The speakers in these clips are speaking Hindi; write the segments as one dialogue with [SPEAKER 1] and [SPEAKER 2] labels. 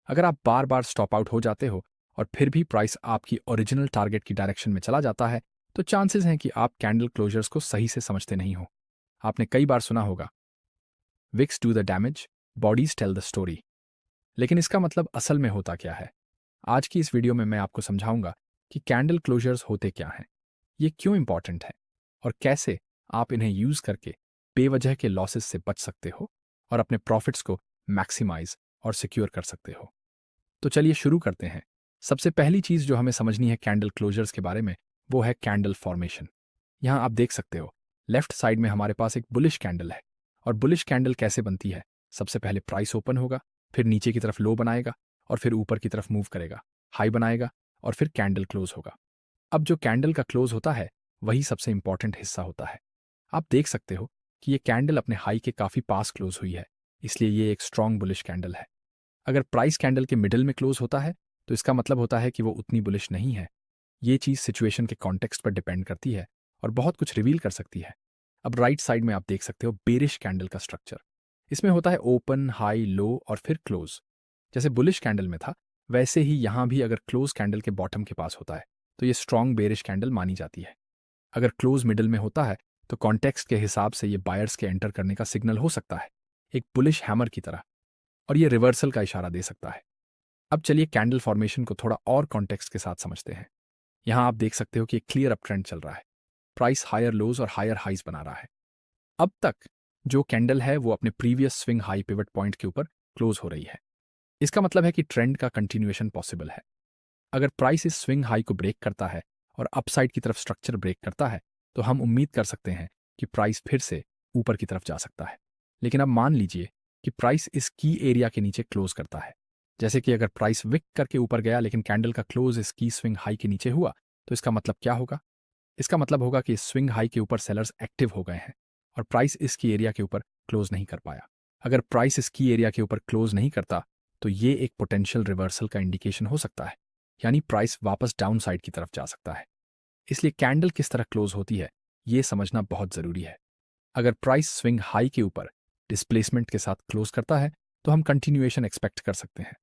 [SPEAKER 1] अगर आप बार बार स्टॉप आउट हो जाते हो और फिर भी प्राइस आपकी ओरिजिनल टारगेट की डायरेक्शन में चला जाता है, तो चांसेस हैं कि आप कैंडल क्लोजर्स को सही से समझते नहीं हो। आपने कई बार सुना होगा, wicks do the damage, bodies tell the story. लेकिन इसका मतलब असल में होता क्या है? आज की इस वीडियो में मैं आपको समझाऊंगा कि कैंडल क्लोजर्स होते क्या हैं, ये क्यों इंपॉर्टेंट है और कैसे आप इन्हें यूज करके बेवजह के लॉसेस से बच सकते हो और अपने प्रॉफिट्स को मैक्सिमाइज और सिक्योर कर सकते हो। तो चलिए शुरू करते हैं। सबसे पहली चीज जो हमें समझनी है कैंडल क्लोजर्स के बारे में, वो है कैंडल फॉर्मेशन। यहां आप देख सकते हो, लेफ्ट साइड में हमारे पास एक बुलिश कैंडल है। और बुलिश कैंडल कैसे बनती है? सबसे पहले प्राइस ओपन होगा, फिर नीचे की तरफ लो बनाएगा और फिर ऊपर की तरफ मूव करेगा, हाई बनाएगा और फिर कैंडल क्लोज होगा। अब जो कैंडल का क्लोज होता है वही सबसे इंपॉर्टेंट हिस्सा होता है। आप देख सकते हो कि ये कैंडल अपने हाई के काफी पास क्लोज हुई है, इसलिए ये एक स्ट्रॉन्ग बुलिश कैंडल है। अगर प्राइस कैंडल के मिडिल में क्लोज होता है तो इसका मतलब होता है कि वो उतनी बुलिश नहीं है। ये चीज सिचुएशन के कॉन्टेक्स्ट पर डिपेंड करती है और बहुत कुछ रिवील कर सकती है। अब राइट साइड में आप देख सकते हो बेरिश कैंडल का स्ट्रक्चर। इसमें होता है ओपन, हाई, लो और फिर क्लोज। जैसे बुलिश कैंडल में था, वैसे ही यहां भी अगर क्लोज कैंडल के बॉटम के पास होता है तो ये स्ट्रॉन्ग बेरिश कैंडल मानी जाती है। अगर क्लोज मिडिल में होता है तो कॉन्टेक्स्ट के हिसाब से ये बायर्स के एंटर करने का सिग्नल हो सकता है, एक बुलिश हैमर की तरह, और ये रिवर्सल का इशारा दे सकता है। अब चलिए कैंडल फॉर्मेशन को थोड़ा और कॉन्टेक्स्ट के साथ समझते हैं। यहां आप देख सकते हो कि एक क्लियर अप ट्रेंड चल रहा है। प्राइस हायर लोज और हायर हाइज बना रहा है। अब तक जो कैंडल है वो अपने previous swing high pivot point के ऊपर क्लोज हो रही है। इसका मतलब है कि ट्रेंड का कंटिन्यूएशन पॉसिबल है। अगर प्राइस इस स्विंग हाई को ब्रेक करता है और अपसाइड की तरफ स्ट्रक्चर ब्रेक करता है तो हम उम्मीद कर सकते हैं कि प्राइस फिर से ऊपर की तरफ जा सकता है। लेकिन अब मान लीजिए कि प्राइस इस की एरिया के नीचे क्लोज करता है। जैसे कि अगर प्राइस विक करके ऊपर गया लेकिन कैंडल का क्लोज इस की स्विंग हाई के नीचे हुआ, तो इसका मतलब क्या होगा? इसका मतलब होगा कि इस स्विंग हाई के ऊपर सेलर्स एक्टिव हो गए हैं और प्राइस इसकी एरिया के ऊपर क्लोज नहीं कर पाया। अगर प्राइस इसकी एरिया के ऊपर क्लोज नहीं करता तो ये एक पोटेंशियल रिवर्सल का इंडिकेशन हो सकता है, यानी प्राइस वापस डाउन साइड की तरफ जा सकता है। इसलिए कैंडल किस तरह क्लोज होती है ये समझना बहुत जरूरी है। अगर प्राइस स्विंग हाई के ऊपर डिस्प्लेसमेंट के साथ क्लोज करता है तो हम कंटिन्यूएशन एक्सपेक्ट कर सकते हैं।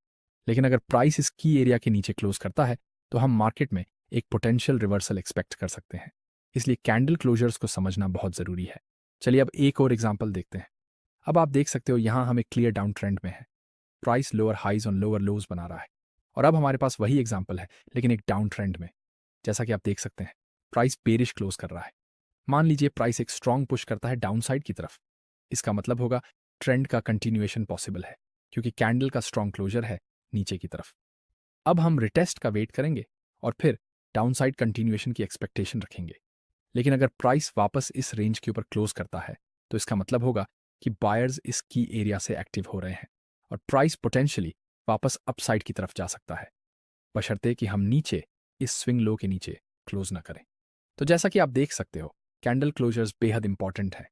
[SPEAKER 1] लेकिन अगर प्राइस इस की एरिया के नीचे क्लोज करता है तो हम मार्केट में एक पोटेंशियल रिवर्सल एक्सपेक्ट कर सकते हैं। इसलिए कैंडल क्लोजर्स को समझना बहुत जरूरी है। चलिए अब एक और एग्जांपल देखते हैं। अब आप देख सकते हो यहां हम एक क्लियर डाउन ट्रेंड में है। Price lower highs on lower lows बना रहा है और अब हमारे पास वही एग्जांपल है लेकिन एक डाउन ट्रेंड में। जैसा कि आप देख सकते हैं, प्राइस बेरिश क्लोज कर रहा है। मान लीजिए प्राइस एक स्ट्रॉन्ग पुश करता है डाउन साइड की तरफ। इसका मतलब होगा ट्रेंड का कंटिन्यूएशन पॉसिबल है, क्योंकि कैंडल का स्ट्रॉन्ग क्लोजर है नीचे की तरफ। अब हम रिटेस्ट का वेट करेंगे और फिर डाउनसाइड कंटिन्यूएशन की एक्सपेक्टेशन रखेंगे। लेकिन अगर प्राइस वापस इस रेंज के ऊपर क्लोज करता है तो इसका मतलब होगा कि बायर्स इस की एरिया से एक्टिव हो रहे हैं और प्राइस पोटेंशियली वापस अपसाइड की तरफ जा सकता है, बशर्ते कि हम नीचे इस स्विंग लो के नीचे क्लोज ना करें। तो जैसा कि आप देख सकते हो, कैंडल क्लोजर्स बेहद इंपॉर्टेंट है।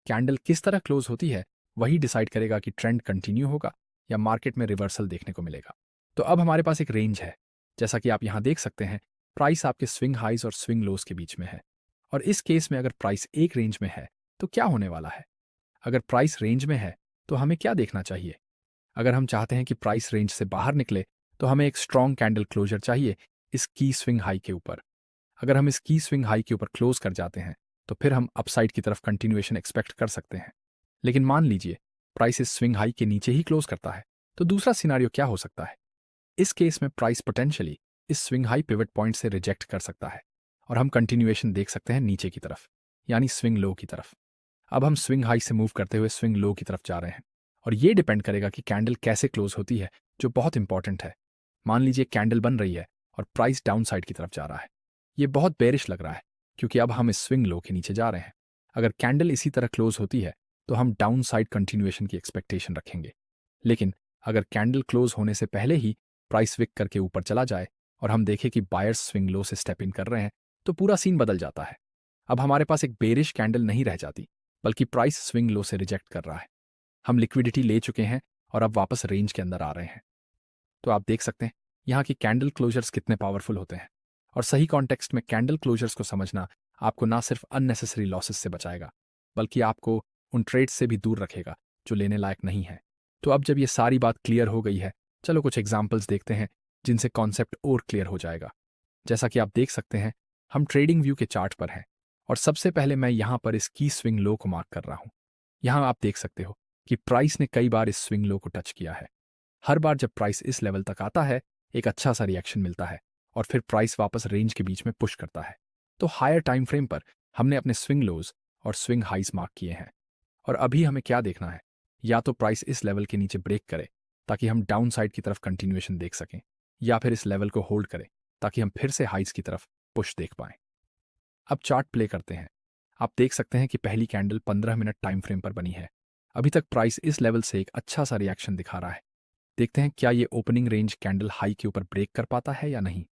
[SPEAKER 1] कैंडल किस तरह क्लोज होती है वही डिसाइड करेगा कि ट्रेंड कंटिन्यू होगा या मार्केट में रिवर्सल देखने को मिलेगा। तो अब हमारे पास एक रेंज है। जैसा कि आप यहां देख सकते हैं, प्राइस आपके स्विंग हाइज और स्विंग लोस के बीच में है। और इस केस में अगर प्राइस एक रेंज में है तो क्या होने वाला है? अगर प्राइस रेंज में है तो हमें क्या देखना चाहिए? अगर हम चाहते हैं कि प्राइस रेंज से बाहर निकले तो हमें एक स्ट्रॉन्ग कैंडल क्लोजर चाहिए इस की स्विंग हाई के ऊपर। अगर हम इस की स्विंग हाई के ऊपर क्लोज कर जाते हैं तो फिर हम अपसाइड की तरफ कंटिन्यूएशन एक्सपेक्ट कर सकते हैं। लेकिन मान लीजिए प्राइस इस स्विंग हाई के नीचे ही क्लोज करता है, तो दूसरा सिनारियो क्या हो सकता है? इस केस में प्राइस पोटेंशियली इस स्विंग हाई पिवट पॉइंट से रिजेक्ट कर सकता है और हम कंटिन्यूएशन देख सकते हैं नीचे की तरफ, यानी स्विंग लो की तरफ। अब हम स्विंग हाई से मूव करते हुए स्विंग लो की तरफ जा रहे हैं और ये डिपेंड करेगा कि कैंडल कैसे क्लोज होती है, जो बहुत इंपॉर्टेंट है। मान लीजिए कैंडल बन रही है और प्राइस डाउन साइड की तरफ जा रहा है। ये बहुत बेरिश लग रहा है क्योंकि अब हम इस स्विंग लो के नीचे जा रहे हैं। अगर कैंडल इसी तरह क्लोज होती है तो हम डाउन साइड कंटिन्यूएशन की एक्सपेक्टेशन रखेंगे। लेकिन अगर कैंडल क्लोज होने से पहले ही प्राइस विक करके ऊपर चला जाए और हम देखें कि बायर्स स्विंग लो से स्टेप इन कर रहे हैं, तो पूरा सीन बदल जाता है। अब हमारे पास एक बेरिश कैंडल नहीं रह जाती, बल्कि प्राइस स्विंग लो से रिजेक्ट कर रहा है। हम लिक्विडिटी ले चुके हैं और अब वापस रेंज के अंदर आ रहे हैं। तो आप देख सकते हैं यहाँ की कैंडल क्लोजर्स कितने पावरफुल होते हैं। और सही कॉन्टेक्स्ट में कैंडल क्लोजर्स को समझना आपको ना सिर्फ अननेसेसरी लॉसेस से बचाएगा, बल्कि आपको उन ट्रेड्स से भी दूर रखेगा जो लेने लायक नहीं है। तो अब जब ये सारी बात क्लियर हो गई है, चलो कुछ एग्जाम्पल्स देखते हैं जिनसे कॉन्सेप्ट और क्लियर हो जाएगा। जैसा कि आप देख सकते हैं, हम ट्रेडिंग व्यू के चार्ट पर हैं और सबसे पहले मैं यहाँ पर इस की स्विंग लो को मार्क कर रहा हूँ। यहाँ आप देख सकते हो कि प्राइस ने कई बार इस स्विंग लो को टच किया है। हर बार जब प्राइस इस लेवल तक आता है, एक अच्छा सा रिएक्शन मिलता है और फिर प्राइस वापस रेंज के बीच में पुश करता है। तो हायर टाइम फ्रेम पर हमने अपने स्विंग लोज और स्विंग हाइज मार्क किए हैं और अभी हमें क्या देखना है, या तो प्राइस इस लेवल के नीचे ब्रेक करे ताकि हम डाउन साइड की तरफ कंटिन्यूएशन देख सकें, या फिर इस लेवल को होल्ड करे ताकि हम फिर से हाइज की तरफ पुश देख पाएं। अब चार्ट प्ले करते हैं। आप देख सकते हैं कि पहली कैंडल 15 मिनट टाइम फ्रेम पर बनी है। अभी तक प्राइस इस लेवल से एक अच्छा सा रिएक्शन दिखा रहा है। देखते हैं क्या ये ओपनिंग रेंज कैंडल हाई के ऊपर ब्रेक कर पाता है या नहीं।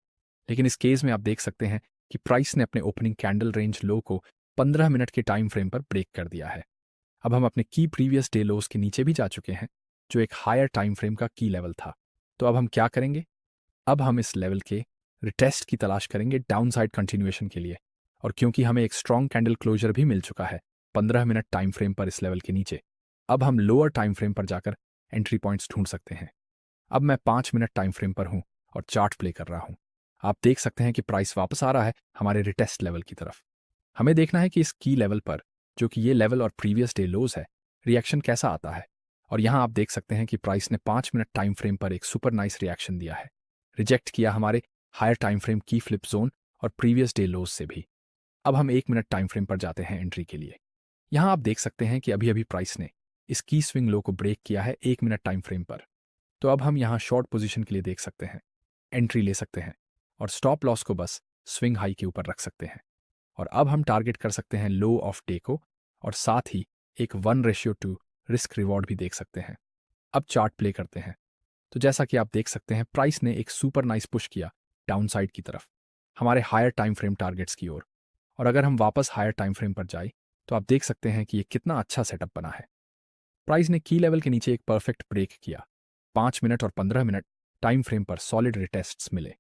[SPEAKER 1] लेकिन इस केस में आप देख सकते हैं कि प्राइस ने अपने ओपनिंग कैंडल रेंज लो को 15 मिनट के टाइम फ्रेम पर ब्रेक कर दिया है। अब हम अपने की प्रीवियस डे लोस के नीचे भी जा चुके हैं, जो एक हायर टाइम फ्रेम का की लेवल था। तो अब हम क्या करेंगे? अब हम इस लेवल के रिटेस्ट की तलाश करेंगे डाउन साइड कंटिन्यूएशन के लिए। और क्योंकि हमें एक स्ट्रॉन्ग कैंडल क्लोजर भी मिल चुका है 15 मिनट टाइम फ्रेम पर इस लेवल के नीचे, अब हम लोअर टाइम फ्रेम पर जाकर एंट्री पॉइंट्स ढूंढ सकते हैं। अब मैं 5 मिनट टाइम फ्रेम पर हूं और चार्ट प्ले कर रहा हूं। आप देख सकते हैं कि प्राइस वापस आ रहा है हमारे रिटेस्ट लेवल की तरफ। हमें देखना है कि इस की लेवल पर, जो कि ये लेवल और प्रीवियस डे लोज है, रिएक्शन कैसा आता है। और यहां आप देख सकते हैं कि प्राइस ने 5 मिनट टाइम फ्रेम पर एक सुपर नाइस रिएक्शन दिया है। रिजेक्ट किया हमारे हायर टाइम फ्रेम की फ्लिप जोन और प्रीवियस डे लोज से भी। अब हम 1 मिनट टाइम फ्रेम पर जाते हैं एंट्री के लिए। यहां आप देख सकते हैं कि अभी अभी प्राइस ने इस की स्विंग लो को ब्रेक किया है 1 मिनट टाइम फ्रेम पर। तो अब हम यहां शॉर्ट पोजीशन के लिए देख सकते हैं, एंट्री ले सकते हैं और स्टॉप लॉस को बस स्विंग हाई के ऊपर रख सकते हैं। और अब हम टारगेट कर सकते हैं लो ऑफ डे को, और साथ ही एक 1:2 रिस्क रिवॉर्ड भी देख सकते हैं। अब चार्ट प्ले करते हैं। तो जैसा कि आप देख सकते हैं, प्राइस ने एक सुपर नाइस पुश किया डाउन साइड की तरफ हमारे हायर टाइम फ्रेम टारगेट्स की ओर। और अगर हम वापस हायर टाइम फ्रेम पर जाए तो आप देख सकते हैं कि ये कितना अच्छा सेटअप बना है। प्राइस ने की लेवल के नीचे एक परफेक्ट ब्रेक किया। 5 मिनट और 15 मिनट टाइम फ्रेम पर सॉलिड रिटेस्ट्स मिले।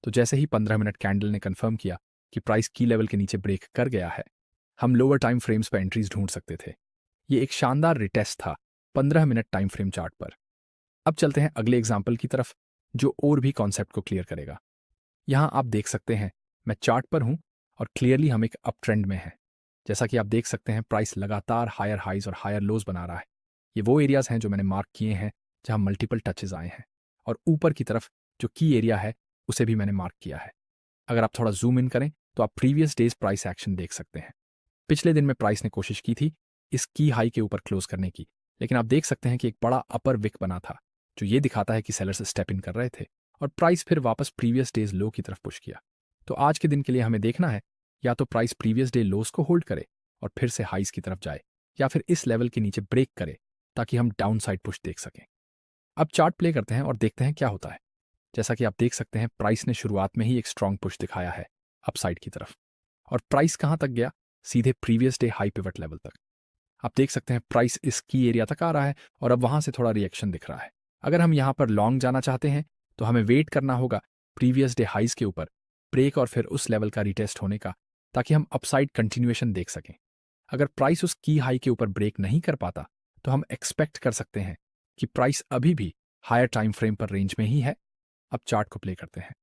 [SPEAKER 1] तो जैसे ही 15 मिनट कैंडल ने कंफर्म किया कि प्राइस की लेवल के नीचे ब्रेक कर गया है, हम लोअर टाइम फ्रेम्स पर एंट्रीज ढूंढ सकते थे। ये एक शानदार रिटेस्ट था 15 मिनट टाइम फ्रेम चार्ट पर। अब चलते हैं अगले एग्जाम्पल की तरफ, जो और भी कॉन्सेप्ट को क्लियर करेगा। यहां आप देख सकते हैं मैं चार्ट पर हूं और क्लियरली हम एक अप ट्रेंड में हैं। जैसा कि आप देख सकते हैं, प्राइस लगातार हायर हाइज और हायर लोज बना रहा है। ये वो एरियाज हैं जो मैंने मार्क किए हैं जहां मल्टीपल टचेज आए हैं, और ऊपर की तरफ जो की एरिया है उसे भी मैंने मार्क किया है। अगर आप थोड़ा जूम इन करें तो आप प्रीवियस डेज प्राइस एक्शन देख सकते हैं। पिछले दिन में प्राइस ने कोशिश की थी इस की हाई के ऊपर क्लोज करने की, लेकिन आप देख सकते हैं कि एक बड़ा अपर विक बना था, जो ये दिखाता है कि सेलर्स स्टेप इन कर रहे थे और प्राइस फिर वापस प्रीवियस डेज लो की तरफ पुश किया। तो आज के दिन के लिए हमें देखना है, या तो प्राइस प्रीवियस डे लोस को होल्ड करे और फिर से हाइज की तरफ जाए, या फिर इस लेवल के नीचे ब्रेक करे ताकि हम डाउन साइड पुश देख सकें। अब चार्ट प्ले करते हैं और देखते हैं क्या होता है। जैसा कि आप देख सकते हैं, प्राइस ने शुरुआत में ही एक स्ट्रॉन्ग पुश दिखाया है अपसाइड की तरफ, और प्राइस कहां तक गया? सीधे previous day high pivot level तक। आप देख सकते हैं प्राइस इस की एरिया तक आ रहा है और अब वहां से थोड़ा रिएक्शन दिख रहा है। अगर हम यहां पर लॉन्ग जाना चाहते हैं तो हमें वेट करना होगा प्रीवियस डे हाइज के ऊपर ब्रेक और फिर उस लेवल का रिटेस्ट होने का, ताकि हम अपसाइड कंटिन्यूएशन देख सकें। अगर प्राइस उस की हाई के ऊपर ब्रेक नहीं कर पाता तो हम एक्सपेक्ट कर सकते हैं कि प्राइस अभी भी हायर टाइम फ्रेम पर रेंज में ही है। अब चार्ट को प्ले करते हैं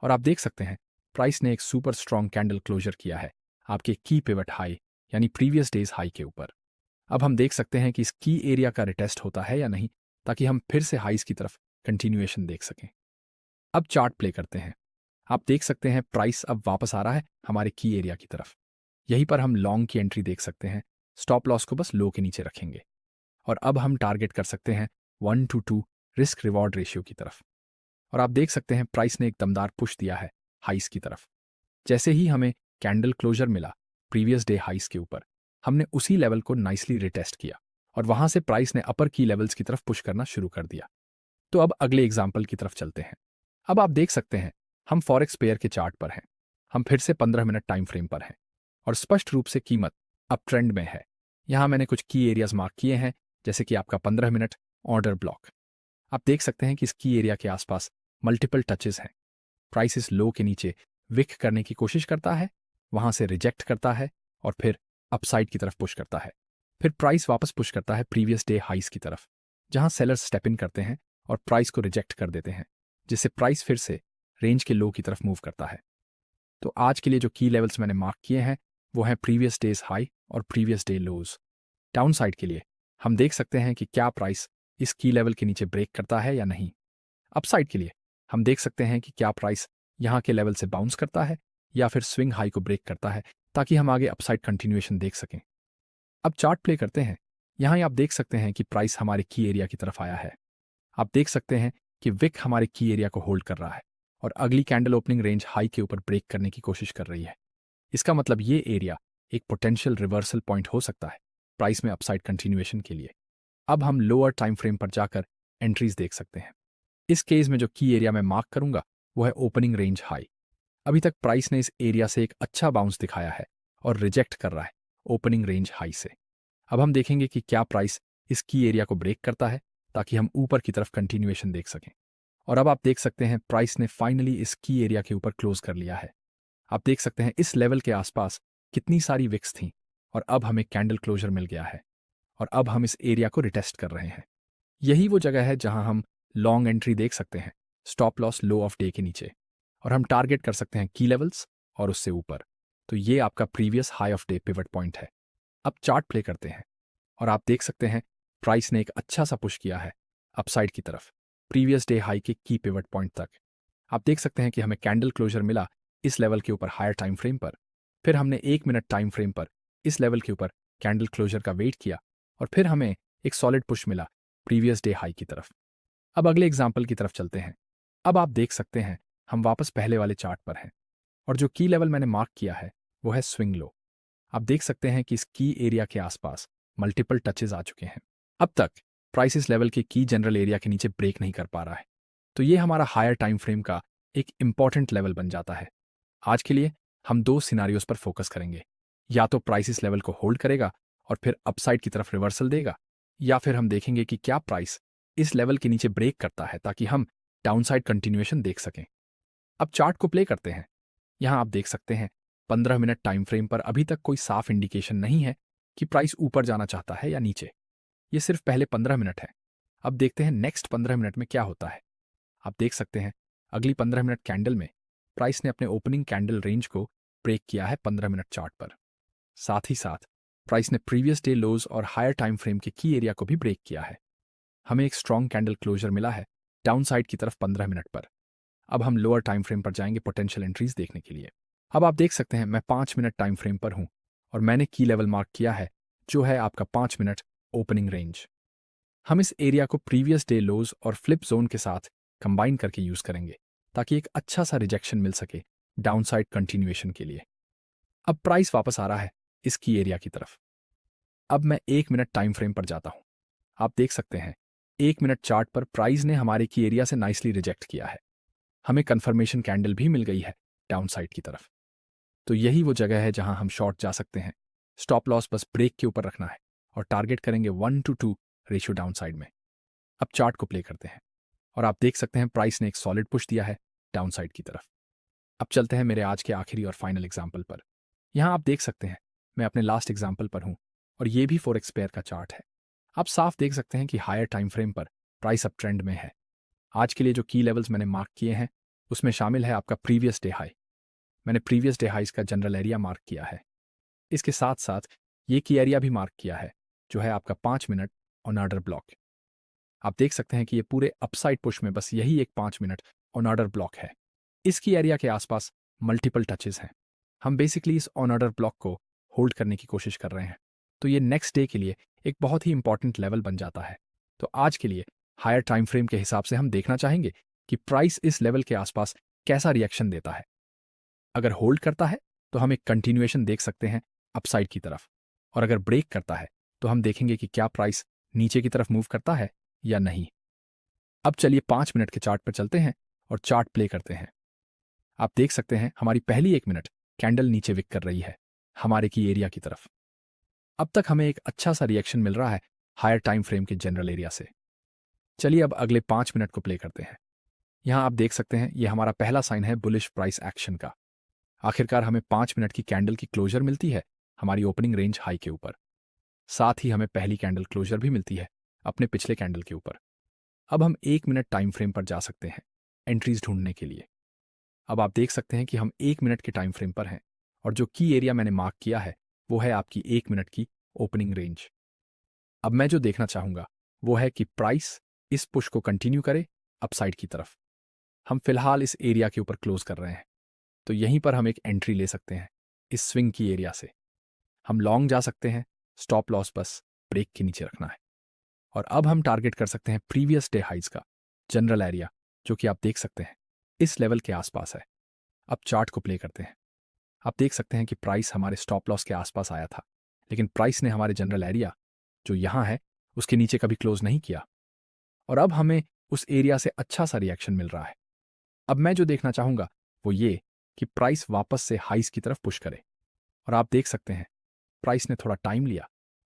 [SPEAKER 1] और आप देख सकते हैं प्राइस ने एक सुपर स्ट्रॉन्ग कैंडल क्लोजर किया है आपके की पिवट हाई यानी प्रीवियस डेज हाई के ऊपर। अब हम देख सकते हैं कि इस की एरिया का रिटेस्ट होता है या नहीं, ताकि हम फिर से हाइज की तरफ कंटिन्यूएशन देख सकें। अब चार्ट प्ले करते हैं। आप देख सकते हैं प्राइस अब वापस आ रहा है हमारे की एरिया की तरफ। यहीं पर हम लॉन्ग की एंट्री देख सकते हैं। स्टॉप लॉस को बस लो के नीचे रखेंगे और अब हम टारगेट कर सकते हैं 1:2 रिस्क रिवॉर्ड रेशियो की तरफ। और आप देख सकते हैं प्राइस ने एक दमदार पुश दिया है हाइस की तरफ। जैसे ही हमें कैंडल क्लोजर मिला प्रीवियस डे हाइस के ऊपर, हमने उसी लेवल को नाइसली रिटेस्ट किया और वहां से प्राइस ने अपर की लेवल्स की तरफ पुश करना शुरू कर दिया। तो अब अगले एग्जाम्पल की तरफ चलते हैं। अब आप देख सकते हैं हम फॉरेक्स पेयर के चार्ट पर हैं। हम फिर से 15 मिनट टाइम फ्रेम पर हैं और स्पष्ट रूप से कीमत अप ट्रेंड में है। यहां मैंने कुछ की एरियाज मार्क किए हैं, जैसे कि आपका 15 मिनट ऑर्डर ब्लॉक। आप देख सकते हैं कि इस की एरिया के आसपास मल्टीपल टचेस हैं। प्राइस इस लो के नीचे विक करने की कोशिश करता है, वहां से रिजेक्ट करता है और फिर अपसाइड की तरफ पुश करता है। फिर प्राइस वापस पुश करता है प्रीवियस डे हाइस की तरफ, जहां सेलर्स स्टेप इन करते हैं और प्राइस को रिजेक्ट कर देते हैं, जिससे प्राइस फिर से रेंज के लो की तरफ मूव करता है। तो आज के लिए जो की लेवल्स मैंने मार्क किए हैं वो हैं प्रीवियस डेज हाई और प्रीवियस डे लोज। डाउन साइड के लिए हम देख सकते हैं कि क्या प्राइस इस की लेवल के नीचे ब्रेक करता है या नहीं। अपसाइड के लिए हम देख सकते हैं कि क्या प्राइस यहाँ के लेवल से बाउंस करता है या फिर स्विंग हाई को ब्रेक करता है, ताकि हम आगे अपसाइड कंटिन्यूएशन देख सकें। अब चार्ट प्ले करते हैं। यहाँ आप देख सकते हैं कि प्राइस हमारे की एरिया की तरफ आया है। आप देख सकते हैं कि विक हमारे की एरिया को होल्ड कर रहा है और अगली कैंडल ओपनिंग रेंज हाई के ऊपर ब्रेक करने की कोशिश कर रही है। इसका मतलब ये एरिया एक पोटेंशियल रिवर्सल पॉइंट हो सकता है प्राइस में अपसाइड कंटिन्यूएशन के लिए। अब हम लोअर टाइम फ्रेम पर जाकर एंट्रीज देख सकते हैं। इस केस में जो की एरिया मैं मार्क करूंगा वो है ओपनिंग रेंज हाई। अभी तक प्राइस ने इस एरिया से एक अच्छा बाउंस दिखाया है और रिजेक्ट कर रहा है ओपनिंग रेंज हाई से। अब हम देखेंगे कि क्या प्राइस इस की एरिया को ब्रेक करता है, ताकि हम ऊपर की तरफ कंटिन्यूएशन देख सकें। और अब आप देख सकते हैं प्राइस ने फाइनली इस की एरिया के ऊपर क्लोज कर लिया है। आप देख सकते हैं इस लेवल के आसपास कितनी सारी विक्स थीं और अब हमें कैंडल क्लोजर मिल गया है और अब हम इस एरिया को रिटेस्ट कर रहे हैं। यही वो जगह है जहां हम लॉन्ग एंट्री देख सकते हैं stop loss low of day के नीचे, और हम टारगेट कर सकते हैं की लेवल्स और उससे ऊपर। तो ये आपका previous high of day pivot point है। अब चार्ट प्ले करते हैं और आप देख सकते हैं प्राइस ने एक अच्छा सा पुश किया है अपसाइड की तरफ प्रीवियस डे हाई के की पिवट पॉइंट तक। आप देख सकते हैं कि हमें कैंडल क्लोजर मिला इस लेवल के ऊपर हायर टाइम फ्रेम पर, फिर हमने 1 मिनट टाइम फ्रेम पर इस लेवल के ऊपर कैंडल क्लोजर का वेट किया और फिर हमें एक सॉलिड पुश मिला प्रीवियस डे हाई की तरफ। अब अगले एग्जाम्पल की तरफ चलते हैं। अब आप देख सकते हैं हम वापस पहले वाले चार्ट पर हैं और जो की लेवल मैंने मार्क किया है वो है स्विंग लो। आप देख सकते हैं कि इस की एरिया के आसपास मल्टीपल टचेज आ चुके हैं। अब तक प्राइस इस लेवल के की जनरल एरिया के नीचे ब्रेक नहीं कर पा रहा है, तो ये हमारा हायर टाइम फ्रेम का एक इंपॉर्टेंट लेवल बन जाता है। आज के लिए हम 2 सिनारियोस पर फोकस करेंगे। या तो प्राइस इस लेवल को होल्ड करेगा और फिर अपसाइड की तरफ रिवर्सल देगा, या फिर हम देखेंगे कि क्या प्राइस इस लेवल के नीचे ब्रेक करता है ताकि हम डाउनसाइड कंटिन्यूएशन देख सकें। अब चार्ट को प्ले करते हैं। यहां आप देख सकते हैं 15 मिनट टाइम फ्रेम पर अभी तक कोई साफ इंडिकेशन नहीं है कि प्राइस ऊपर जाना चाहता है या नीचे। ये सिर्फ पहले 15 मिनट है। अब देखते हैं नेक्स्ट 15 मिनट में क्या होता है। आप देख सकते हैं अगली 15 मिनट कैंडल में प्राइस ने अपने ओपनिंग कैंडल रेंज को ब्रेक किया है 15 मिनट चार्ट पर। साथ ही साथ प्राइस ने प्रीवियस डे लोज और हायर टाइम फ्रेम के की एरिया को भी ब्रेक किया है। हमें एक स्ट्रॉन्ग कैंडल क्लोजर मिला है डाउन साइड की तरफ 15 मिनट पर। अब हम लोअर टाइम फ्रेम पर जाएंगे पोटेंशियल एंट्रीज देखने के लिए। अब आप देख सकते हैं मैं 5 मिनट टाइम फ्रेम पर हूं और मैंने की लेवल मार्क किया है जो है आपका 5 मिनट ओपनिंग रेंज। हम इस एरिया को प्रीवियस डे लोज और फ्लिप जोन के साथ कंबाइन करके यूज करेंगे ताकि एक अच्छा सा रिजेक्शन मिल सके डाउनसाइड कंटिन्यूएशन के लिए। अब प्राइस वापस आ रहा है इस की एरिया की तरफ। अब मैं 1 मिनट टाइम फ्रेम पर जाता हूं। आप देख सकते हैं 1 मिनट चार्ट पर प्राइस ने हमारे की एरिया से नाइसली रिजेक्ट किया है। हमें कंफर्मेशन कैंडल भी मिल गई है डाउनसाइड की तरफ। तो यही वो जगह है जहां हम शॉर्ट जा सकते हैं। स्टॉप लॉस बस ब्रेक के ऊपर रखना है और टारगेट करेंगे 1:2 रेशियो डाउनसाइड में। अब चार्ट को प्ले करते हैं और आप देख सकते हैं प्राइस ने एक सॉलिड पुश दिया है डाउनसाइड की तरफ। अब चलते हैं मेरे आज के आखिरी और फाइनल एग्जाम्पल पर। यहां आप देख सकते हैं मैं अपने लास्ट एग्जाम्पल पर हूं और ये भी फॉरेक्स पेयर का चार्ट है। आप साफ देख सकते हैं कि हायर टाइम फ्रेम पर प्राइस अप ट्रेंड में है। आज के लिए जो की लेवल्स मैंने मार्क किए हैं उसमें शामिल है आपका प्रीवियस डे हाई। मैंने प्रीवियस डे हाइज का जनरल एरिया मार्क किया है। इसके साथ साथ ये की एरिया भी मार्क किया है जो है आपका 5 मिनट ऑन ऑर्डर ब्लॉक। आप देख सकते हैं कि ये पूरे अपसाइड पुश में बस यही एक 5 मिनट ऑन ऑर्डर ब्लॉक है। इसकी एरिया के आसपास मल्टीपल टचेस हैं। हम बेसिकली इस ऑन ऑर्डर ब्लॉक को होल्ड करने की कोशिश कर रहे हैं, तो ये नेक्स्ट डे के लिए एक बहुत ही इंपॉर्टेंट लेवल बन जाता है। तो आज के लिए हायर टाइम फ्रेम के हिसाब से हम देखना चाहेंगे कि प्राइस इस लेवल के आसपास कैसा रिएक्शन देता है। अगर होल्ड करता है तो हम एक कंटिन्यूएशन देख सकते हैं अपसाइड की तरफ, और अगर ब्रेक करता है तो हम देखेंगे कि क्या प्राइस नीचे की तरफ मूव करता है या नहीं। अब चलिए 5 मिनट के चार्ट पर चलते हैं और चार्ट प्ले करते हैं। आप देख सकते हैं हमारी पहली 1 मिनट कैंडल नीचे विक कर रही है हमारे की एरिया की तरफ। अब तक हमें एक अच्छा सा रिएक्शन मिल रहा है हायर टाइम फ्रेम के जनरल एरिया से। चलिए अब अगले 5 मिनट को प्ले करते हैं। यहां आप देख सकते हैं यह हमारा पहला साइन है बुलिश प्राइस एक्शन का। आखिरकार हमें 5 मिनट की कैंडल की क्लोजर मिलती है हमारी ओपनिंग रेंज हाई के ऊपर। साथ ही हमें पहली कैंडल क्लोजर भी मिलती है अपने पिछले कैंडल के ऊपर। अब हम 1 मिनट टाइम फ्रेम पर जा सकते हैं एंट्रीज ढूंढने के लिए। अब आप देख सकते हैं कि हम 1 मिनट के टाइम फ्रेम पर हैं और जो की एरिया मैंने मार्क किया है वो है आपकी 1 मिनट की ओपनिंग रेंज। अब मैं जो देखना चाहूंगा वो है कि प्राइस इस पुश को कंटिन्यू करे अपसाइड की तरफ। हम फिलहाल इस एरिया के ऊपर क्लोज कर रहे हैं, तो यहीं पर हम एक एंट्री ले सकते हैं इस स्विंग की एरिया से। हम लॉन्ग जा सकते हैं, स्टॉप लॉस बस ब्रेक के नीचे रखना है। और अब हम टारगेट कर सकते हैं प्रीवियस डे हाइज का जनरल एरिया, जो कि आप देख सकते हैं इस लेवल के आसपास है। अब चार्ट को प्ले करते हैं। आप देख सकते हैं कि प्राइस हमारे स्टॉप लॉस के आसपास आया था, लेकिन प्राइस ने हमारे जनरल एरिया जो यहाँ है उसके नीचे कभी क्लोज नहीं किया, और अब हमें उस एरिया से अच्छा सा रिएक्शन मिल रहा है। अब मैं जो देखना चाहूंगा वो ये कि प्राइस वापस से हाइस की तरफ पुश करे। और आप देख सकते हैं प्राइस ने थोड़ा टाइम लिया,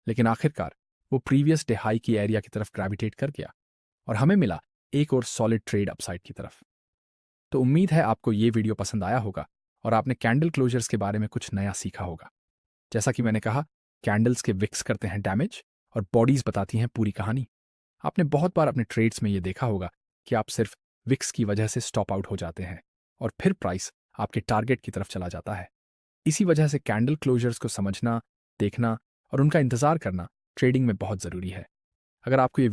[SPEAKER 1] लेकिन आखिरकार वो प्रीवियस डे हाई की एरिया की तरफ ग्रेविटेट कर गया और हमें मिला एक और सॉलिड ट्रेड अपसाइड की तरफ। तो उम्मीद है आपको ये वीडियो पसंद आया होगा और आपने कैंडल क्लोजर्स के बारे में कुछ नया सीखा होगा। जैसा कि मैंने कहा, कैंडल्स के विक्स करते हैं डैमेज और बॉडीज बताती हैं पूरी कहानी। आपने बहुत बार अपने ट्रेड्स में ये देखा होगा कि आप सिर्फ विक्स की वजह से स्टॉप आउट हो जाते हैं और फिर प्राइस आपके टारगेट की तरफ चला जाता है। इसी वजह से कैंडल क्लोजर्स को समझना, देखना और उनका इंतजार करना ट्रेडिंग में बहुत ज़रूरी है। अगर आपको ये